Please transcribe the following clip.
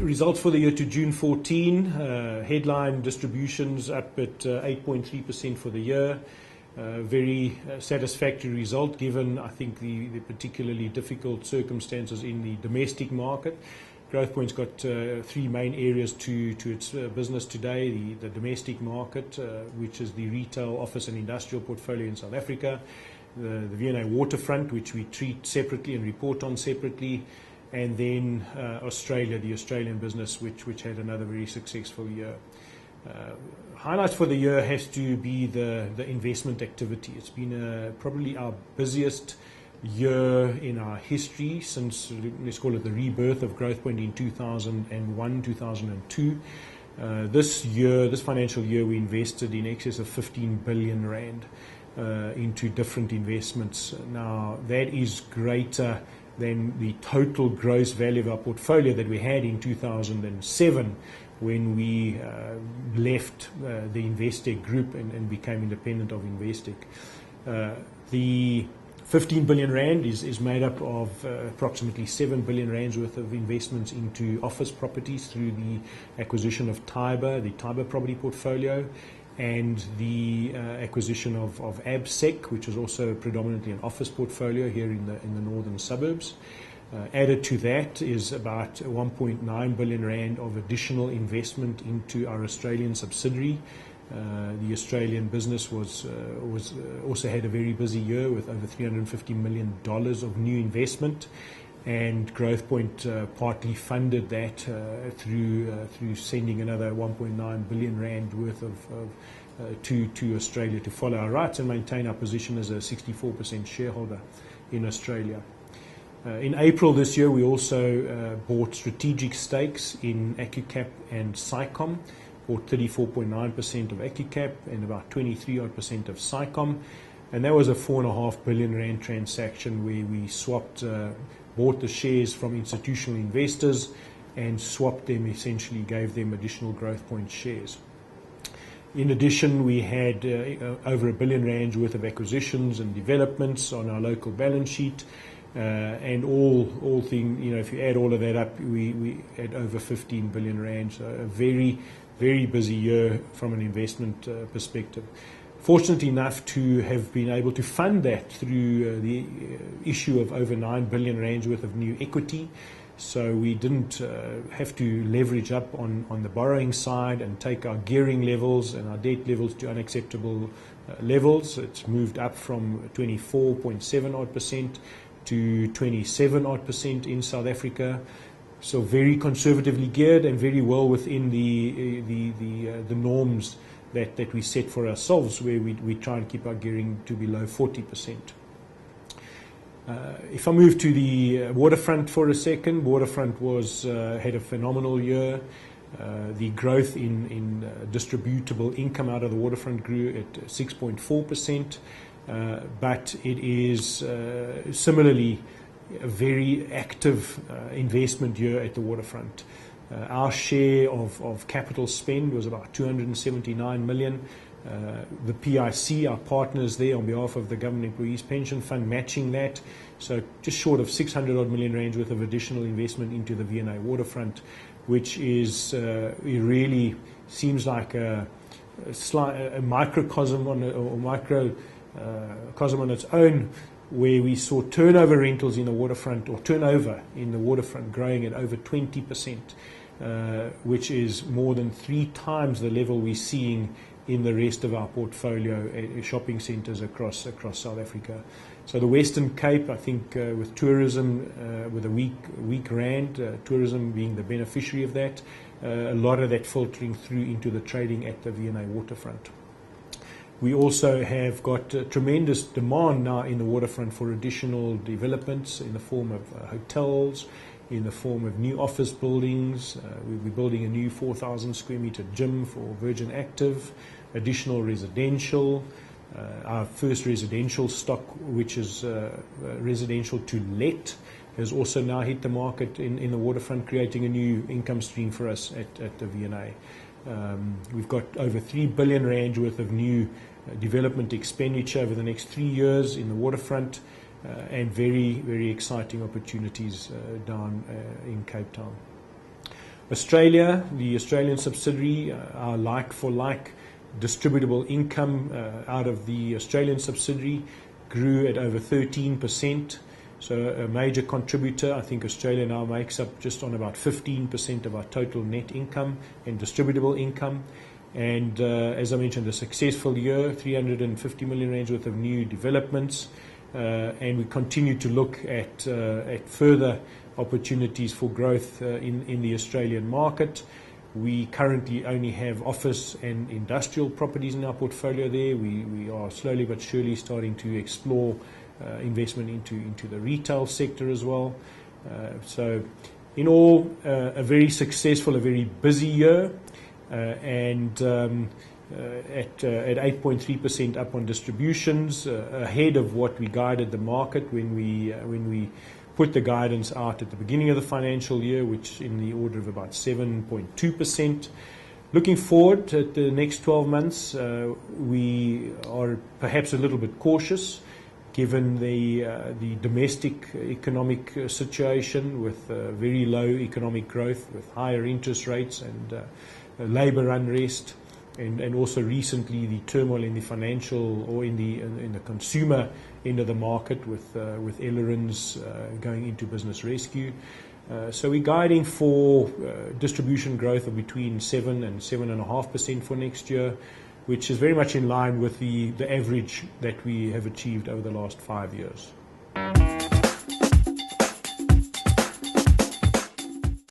Results for the year to June 14, headline distributions up at 8.3% for the year. Very satisfactory result given, I think, the particularly difficult circumstances in the domestic market. Growthpoint's got three main areas to its business today. The domestic market, which is the retail, office and industrial portfolio in South Africa. The V&A waterfront, which we treat separately and report on separately. And then Australia, the Australian business, which had another very successful year. Highlights for the year has to be the investment activity. It's been probably our busiest year in our history since, let's call it, the rebirth of Growthpoint in 2001, 2002. This financial year, we invested in excess of 15 billion rand into different investments. Now, that is greater than the total gross value of our portfolio that we had in 2007 when we left the Investec group and became independent of Investec. The 15 billion rand is made up of approximately 7 billion rands worth of investments into office properties through the acquisition of the Tiber property portfolio, and the acquisition of ABSEC, which is also predominantly an office portfolio here in the northern suburbs. Added to that is about 1.9 billion rand of additional investment into our Australian subsidiary. The Australian business was also had a very busy year with over $350 million of new investment, and Growthpoint partly funded that through sending another 1.9 billion rand worth of to Australia to follow our rights and maintain our position as a 64% shareholder in Australia. In April this year, we also bought strategic stakes in AccuCap and SciComm. Bought 34.9% of AccuCap and about 23% of SciComm, and that was a 4.5 billion rand transaction where we bought the shares from institutional investors and swapped them, essentially gave them additional Growthpoint shares. In addition, we had over 1 billion rand worth of acquisitions and developments on our local balance sheet, and all thing, if you add all of that up, we had over 15 billion rand. So a very, very busy year from an investment perspective. Fortunate enough to have been able to fund that through the issue of over 9 billion rand worth of new equity. So we didn't have to leverage up on the borrowing side and take our gearing levels and our debt levels to unacceptable levels. It's moved up from 24.7% to 27% in South Africa. So very conservatively geared and very well within the norms that we set for ourselves, where we try and keep our gearing to below 40%. If I move to the waterfront for a second, waterfront had a phenomenal year. The growth in distributable income out of the waterfront grew at 6.4%, but it is similarly a very active investment year at the waterfront. Our share of capital spend was about 279 million. The PIC, our partners there on behalf of the Government Employees Pension Fund, matching that. So just short of 600 odd million rands worth of additional investment into the V&A waterfront, which is it really seems like a microcosm cosm on its own, where we saw turnover rentals in the waterfront, or turnover in the waterfront, growing at over 20%, which is more than 3 times the level we're seeing in the rest of our portfolio shopping centres across South Africa. So the Western Cape, I think, with tourism, with a weak rand, tourism being the beneficiary of that, a lot of that filtering through into the trading at the V&A waterfront. We also have got tremendous demand now in the waterfront for additional developments in the form of hotels, in the form of new office buildings. We'll be building a new 4,000 square metre gym for Virgin Active, additional residential. Our first residential stock, which is residential to let, has also now hit the market in the waterfront, creating a new income stream for us at the V&A. We've got over 3 billion rand worth of new development expenditure over the next 3 years in the waterfront, and very, very exciting opportunities down in Cape Town. Australia, the Australian subsidiary, our like-for-like distributable income out of the Australian subsidiary grew at over 13%. So a major contributor. I think Australia now makes up just on about 15% of our total net income and distributable income. And as I mentioned, a successful year, 350 million rands worth of new developments. And we continue to look at further opportunities for growth in the Australian market. We currently only have office and industrial properties in our portfolio there. We are slowly but surely starting to explore investment into the retail sector as well. So in all, a very successful, a very busy year, and at 8.3% up on distributions, ahead of what we guided the market when we put the guidance out at the beginning of the financial year, which in the order of about 7.2%. Looking forward at the next 12 months, we are perhaps a little bit cautious given the domestic economic situation with very low economic growth, with higher interest rates and labour unrest, and also recently the turmoil in the financial or in the consumer end of the market with Elleren's going into business rescue. So we're guiding for distribution growth of between 7 and 7.5% for next year, which is very much in line with the average that we have achieved over the last 5 years.